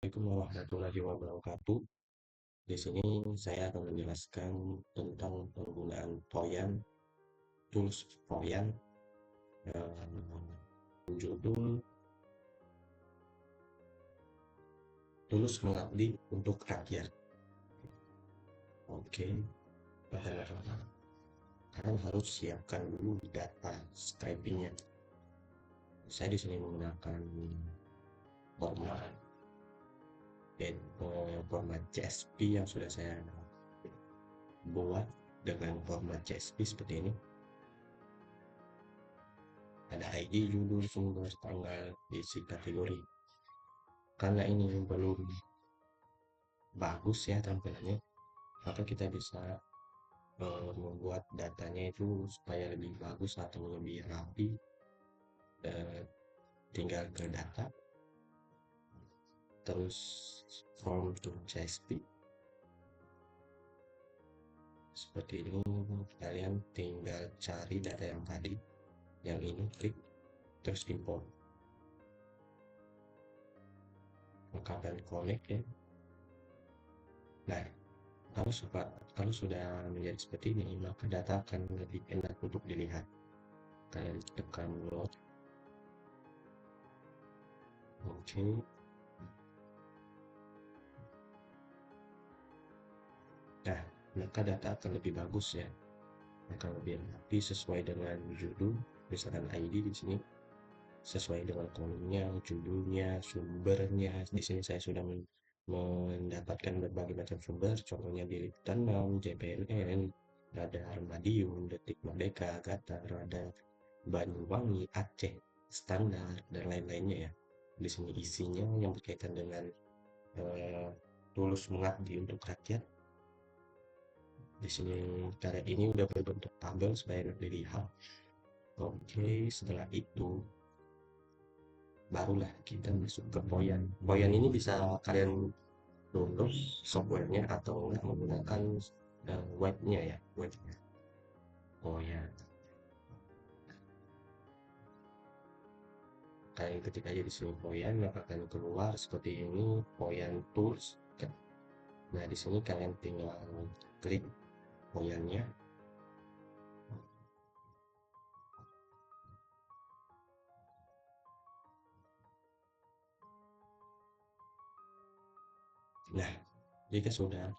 Assalamualaikum warahmatullahi wabarakatuh. Di sini saya akan menjelaskan tentang penggunaan Poyan, tools Poyan, judul Tulus Mengabdi untuk Rakyat. Oke, pertama-tama kalian harus siapkan dulu data scrapingnya. Saya di sini menggunakan format format CSV yang sudah saya buat dengan format CSV seperti ini. Ada ID, judul, sumber, tanggal, isi kategori. Karena ini belum bagus ya tampilannya, maka kita bisa membuat datanya itu supaya lebih bagus atau lebih rapi. Tinggal ke data, terus form to CSV seperti ini. Kalian tinggal cari data yang tadi, yang ini, klik terus import, maka akan connect ya. Nah, kalau sudah menjadi seperti ini, maka data akan lebih enak untuk dilihat. Kalian tekan load. Oke. Nah, maka data akan lebih bagus ya, akan lebih rapi sesuai dengan judul. Misalkan ID di sini sesuai dengan kolomnya, judulnya, sumbernya. Di sini saya sudah mendapatkan berbagai macam sumber, contohnya di Tanam, JPNN, ada Madiun, Detik Merdeka, Gatar, ada Banyuwangi, Aceh, Standar, dan lain-lainnya ya. Di sini isinya yang berkaitan dengan tulus mengabdi untuk rakyat. Di sini karya ini udah berbentuk tabel supaya enak dilihat. Oke, setelah itu barulah kita masuk ke Poyan. Poyan ini bisa kalian download softwarenya atau enggak menggunakan webnya ya, webnya Poyan. Kalian ketik aja di sini Poyan, maka akan keluar seperti ini, Poyan Tools. Nah, di sini kalian tinggal klik Poyannya. Nah, jika sudah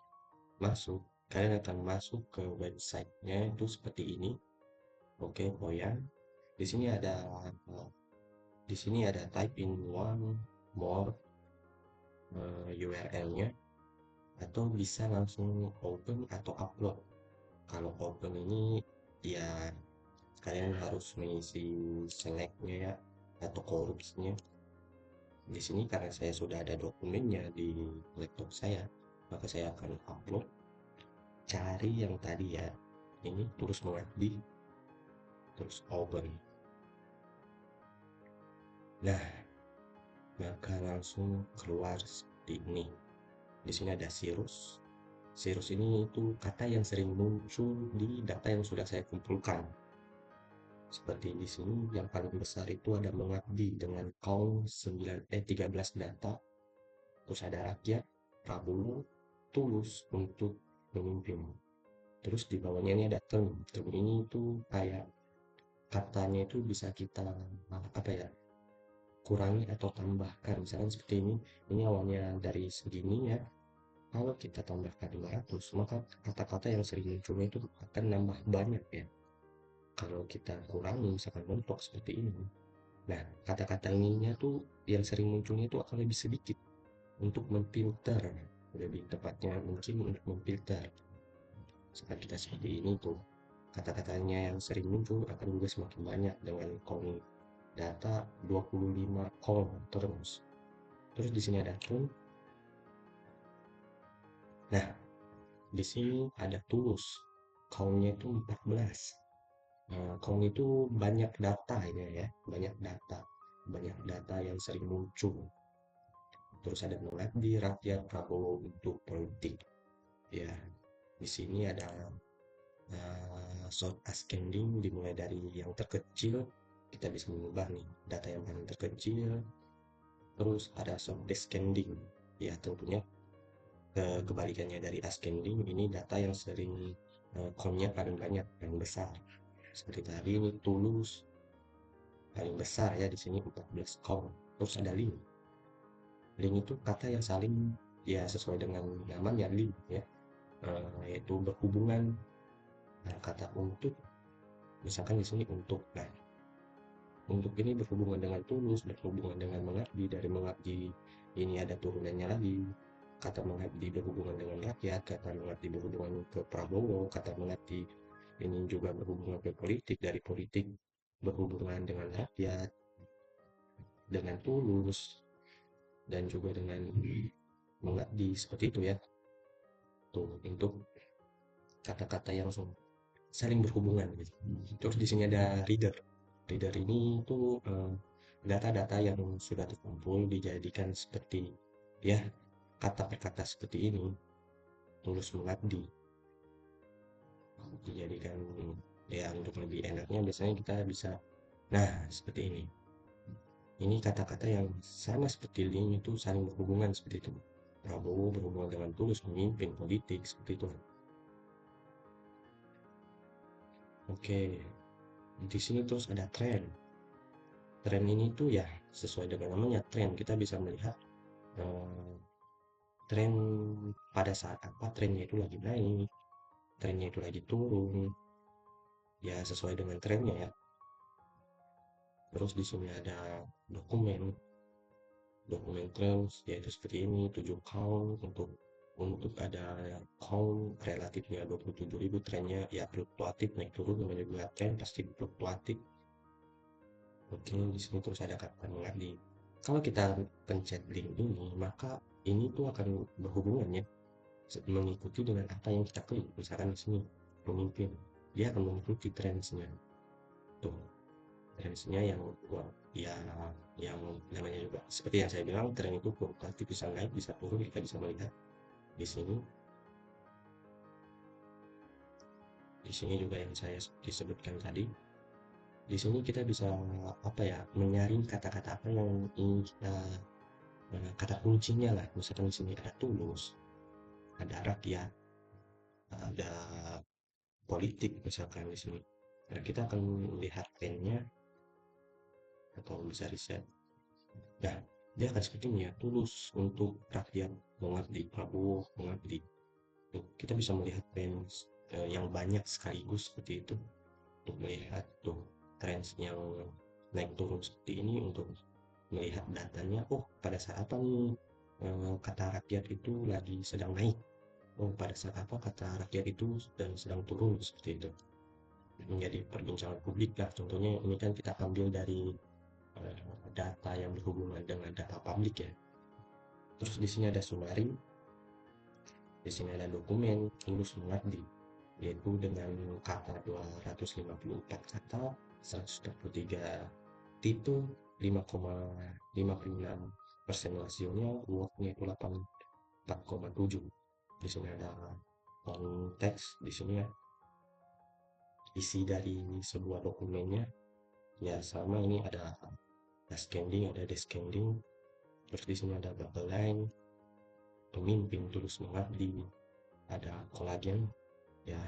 masuk, kalian akan masuk ke websitenya itu seperti ini. Oke, Poyan. Di sini ada type in one more URL-nya, atau bisa langsung open atau upload. Kalau open ini ya kalian harus mengisi select-nya ya, atau korupsnya. Di sini karena saya sudah ada dokumennya di laptop saya, maka saya akan upload. Cari yang tadi ya, ini terus mengabdi, terus open. Nah, maka langsung keluar seperti ini. Di sini ada Cirrus. Cirrus ini itu kata yang sering muncul di data yang sudah saya kumpulkan. Seperti di sini yang paling besar itu ada mengabdi dengan kaum 13 data. Terus ada rakyat, Prabowo, tulus untuk memimpin. Terus di bawahnya ini ada term. Term ini itu kayak katanya itu bisa kita apa ya, kurangi atau tambahkan. Misalnya seperti ini awalnya dari segini ya, kalau kita tambahkan 500, maka kata-kata yang sering munculnya itu akan nambah banyak ya. Kalau kita kurangi misalkan mentok seperti ini, nah kata-kata ininya tuh yang sering munculnya itu akan lebih sedikit untuk memfilter, lebih tepatnya mungkin untuk memfilter. Seperti kita seperti ini tuh, kata-katanya yang sering muncul akan juga semakin banyak dengan count data 25 count terus. Terus di sini ada tone. Nah, di sini ada tulus. Countnya itu 14. Count itu banyak data ini ya, banyak data yang sering muncul. Terus ada mengabdi rakyat, Prabowo untuk politik. Ya, di sini ada sort ascending, dimulai dari yang terkecil. Kita bisa mengubah nih data yang paling terkecil. Terus ada sort descending. Ya tentunya kebalikannya dari ascending, ini data yang sering count-nya paling banyak, paling besar. Seperti tadi ini tulus paling besar ya di sini 14 count. Terus ada link. Link itu kata yang saling ya sesuai dengan namanya link ya, yaitu berhubungan. Nah, kata untuk misalkan di sini untuk. Nah, untuk ini berhubungan dengan tulus, berhubungan dengan mengabdi. Dari mengabdi ini ada turunannya lagi. Kata mengabdi berhubungan dengan rakyat, kata mengabdi berhubungan ke Prabowo, kata mengabdi ini juga berhubungan ke politik, dari politik berhubungan dengan rakyat, dengan tulus, dan juga dengan mengabdi, seperti itu ya. Tuh, untuk kata-kata yang saling berhubungan gitu. Terus di sini ada reader. Reader ini tuh data-data yang sudah terkumpul dijadikan seperti ya kata per kata seperti ini, tulus mengabdi, dijadikan ya untuk lebih enaknya biasanya kita bisa nah seperti ini kata-kata yang sama seperti link itu saling berhubungan seperti itu. Prabowo berhubungan dengan tulus memimpin politik seperti itu. Oke, di sini terus ada tren. Tren ini tuh ya sesuai dengan namanya tren, kita bisa melihat eh, tren pada saat apa trennya itu lagi naik, trennya itu lagi turun, ya sesuai dengan trennya ya. Terus di sini ada dokumen, dokumen trends yaitu seperti ini 7 count untuk ada count relatifnya 27.000, trennya ya fluktuatif naik turun, namanya juga tren pasti fluktuatif. Oke, di sini terus ada kata mengabdi. Kalau kita pencet link ini, maka ini tuh akan berhubungan ya, mengikuti dengan apa yang kita klik. Misalkan di sini pemimpin, dia akan mengikuti trendsnya. Tuh, trendsnya yang wah, ya yang namanya juga seperti yang saya bilang, tren itu fluktuatif, bisa naik, bisa turun, kita bisa melihat di sini. Di sini juga yang saya disebutkan tadi. Di sini kita bisa apa ya, menyaring kata-kata apa yang ingin kita kata kuncinya lah. Misalkan di sini ada tulus, ada rakyat, ada politik misalkan di sini. Nah, kita akan melihat trennya atau bisa riset. Nah, dia akan seperti ini ya, tulus untuk rakyat, mengabdi, Prabowo mengabdi. Tuh, kita bisa melihat tren yang banyak sekaligus seperti itu untuk melihat tuh tren yang naik turun seperti ini, untuk melihat datanya. Oh, pada saat apa nih kata rakyat itu lagi sedang naik. Oh, pada saat apa kata rakyat itu sedang turun seperti itu. Menjadi perbincangan publik lah. Contohnya ini kan kita ambil dari data yang berhubungan dengan data publik ya. Terus di sini ada summary, di sini ada dokumen tulus mengabdi, yaitu dengan kata 254 kata, 123 titel, 5,56% rasionya, wordnya itu 84,7. Di sini ada konteks, di sini ya isi dari sebuah dokumennya ya sama, ini ada ascending, ada descending. Terus di sini ada bubble line, pemimpin tulus mengabdi, ada kolagen ya.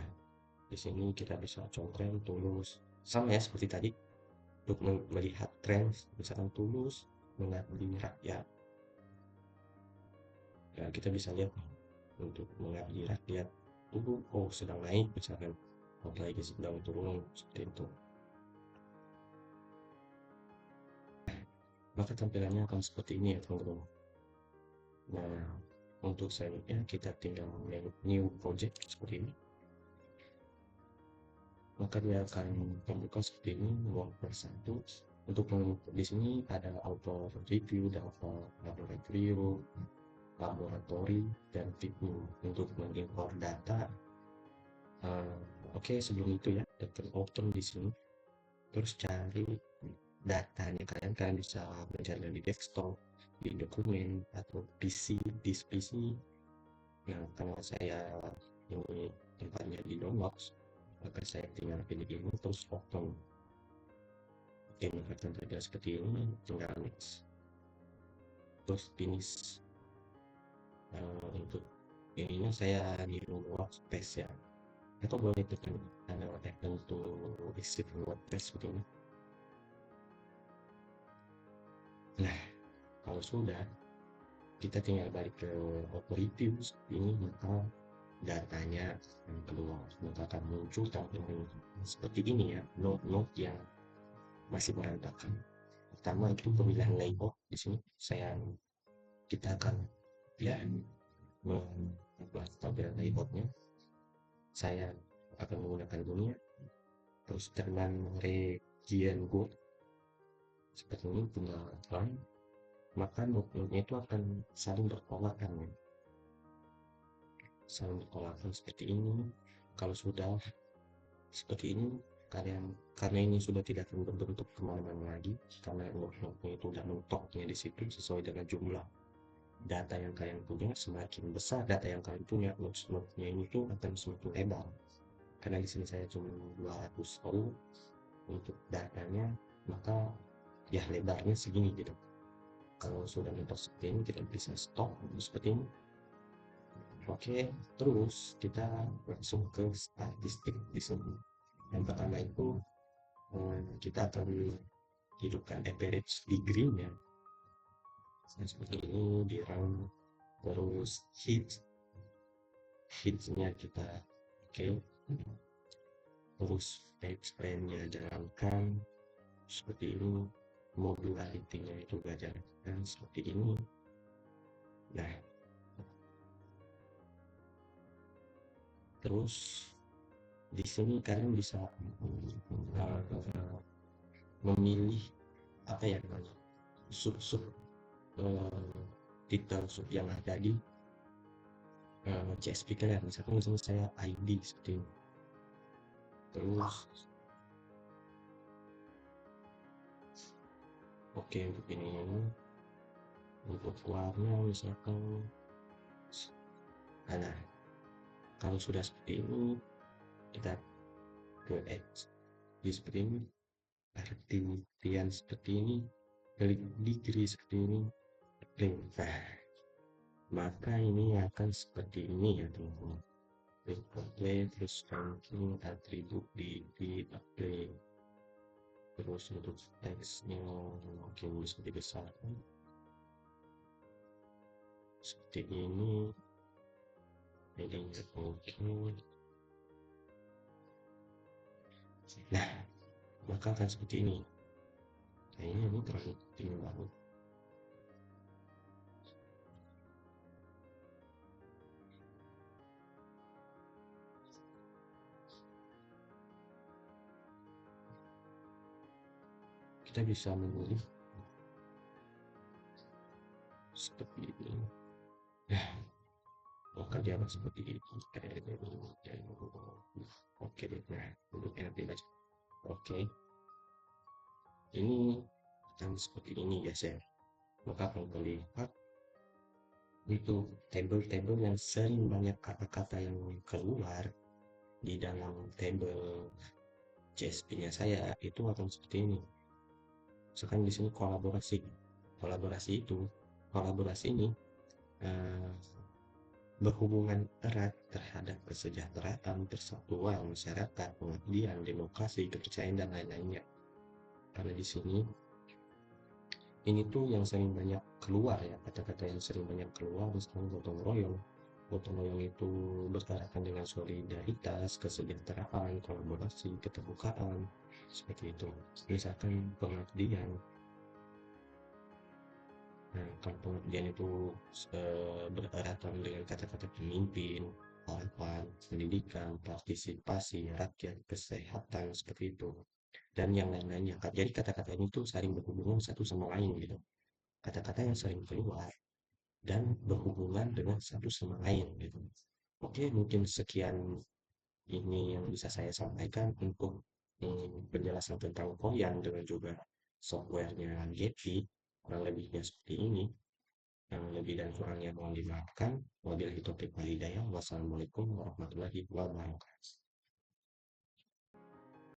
Di sini kita bisa contreng tulus sama ya seperti tadi, untuk melihat tren misalkan tulus mengabdi rakyat ya, kita bisa lihat untuk mengabdi rakyat itu oh sedang naik misalkan, apalagi sedang turun seperti itu. Maka tampilannya akan seperti ini ya teman-teman. Nah, untuk selanjutnya kita tinggal new project seperti ini, maka dia akan membuka seperti ini WordPress 1. Untuk di sini ada auto review dan auto review, laboratori, dan review untuk mengimpor data. Oke, sebelum itu ya, tekan open di sini, terus cari datanya. Kalian bisa mencari di desktop, di dokumen, atau PC, di PC. Nah, karena saya ini tempatnya di Downloads, maka saya tinggal pilih ini terus open. Oke, maka tampilan seperti ini, tinggal next terus finish. Untuk ininya saya di workspace ya, atau boleh tekan untuk exit workspace seperti ini. Nah, kalau sudah, kita tinggal balik ke operating ini, maka datanya akan keluar, maka akan muncul tampilan seperti ini ya, note-note yang masih berantakan. Pertama itu pemilihan layout. Di sini kita akan ya membuat tampilan layoutnya. Saya akan menggunakan dunia, terus teman region go seperti ini, tinggal run, maka node-node itu akan saling bertolakan ya. Saling bertolakan seperti ini. Kalau sudah seperti ini, kalian, karena ini sudah tidak akan berbentuk kemana-mana lagi, karena node-node itu udah mentoknya di situ sesuai dengan jumlah data yang kalian punya. Semakin besar data yang kalian punya, node-nya ini tuh akan semakin lebar. Karena di sini saya cuma 200 row untuk datanya, maka ya lebarnya segini gitu. Kalau sudah mentok seperti ini, kita bisa stop seperti ini. Oke, terus kita langsung ke statistik di sini. Yang pertama itu kita akan hidupkan average degree-nya seperti ini di round, terus hitsnya kita oke, terus explain-nya jalankan seperti ini, modularity-nya itu jalankan seperti ini. Nah, terus di sini kalian bisa memilih apa ya, sub-sub titel sub yang ada di CSP kalian. Misalkan di sini saya ID seperti ini. Terus oke, untuk ini untuk warna misalkan, nah kalau sudah seperti ini, kita ke X di seperti ini, artian seperti ini, klik degree seperti ini, klik, nah maka ini akan seperti ini ya teman-teman. Klik apply, terus ranking atribut di apply, terus untuk teksnya mungkin bisa dibesarkan seperti ini, headingnya oke. Nah, maka akan seperti ini. Kayaknya ini terlalu tinggi banget. Kita bisa memilih seperti ini. Nah, maka dia akan seperti itu. Oke, nah untuk NLP aja. Oke, ini akan seperti ini ya saya. Maka kalau melihat itu tabel-tabel yang sering banyak kata-kata yang keluar di dalam tabel CSP-nya saya itu akan seperti ini. Misalkan di sini kolaborasi ini berhubungan erat terhadap kesejahteraan, persatuan masyarakat, pengabdian, demokrasi, kepercayaan dan lain-lainnya. Karena di sini ini tuh yang sering banyak keluar ya, kata-kata yang sering banyak keluar, misalnya gotong royong. Gotong royong itu berkaitan dengan solidaritas, kesejahteraan, kolaborasi, keterbukaan, seperti itu. Misalkan pengabdian. Nah, kalau pengabdian itu berkaitan dengan kata-kata pemimpin, harapan, pendidikan, partisipasi, rakyat, kesehatan, seperti itu. Dan yang lain-lainnya. Jadi kata-kata ini tuh saling berhubungan satu sama lain gitu. Kata-kata yang sering keluar dan berhubungan dengan satu sama lain gitu. Oke, mungkin sekian ini yang bisa saya sampaikan untuk penjelasan tentang Koyan dengan juga softwarenya Getty. Kurang lebihnya seperti ini. Yang lebih dan kurangnya mohon dimaafkan. Wabillahi taufiq wal hidayah. Wassalamualaikum warahmatullahi wabarakatuh.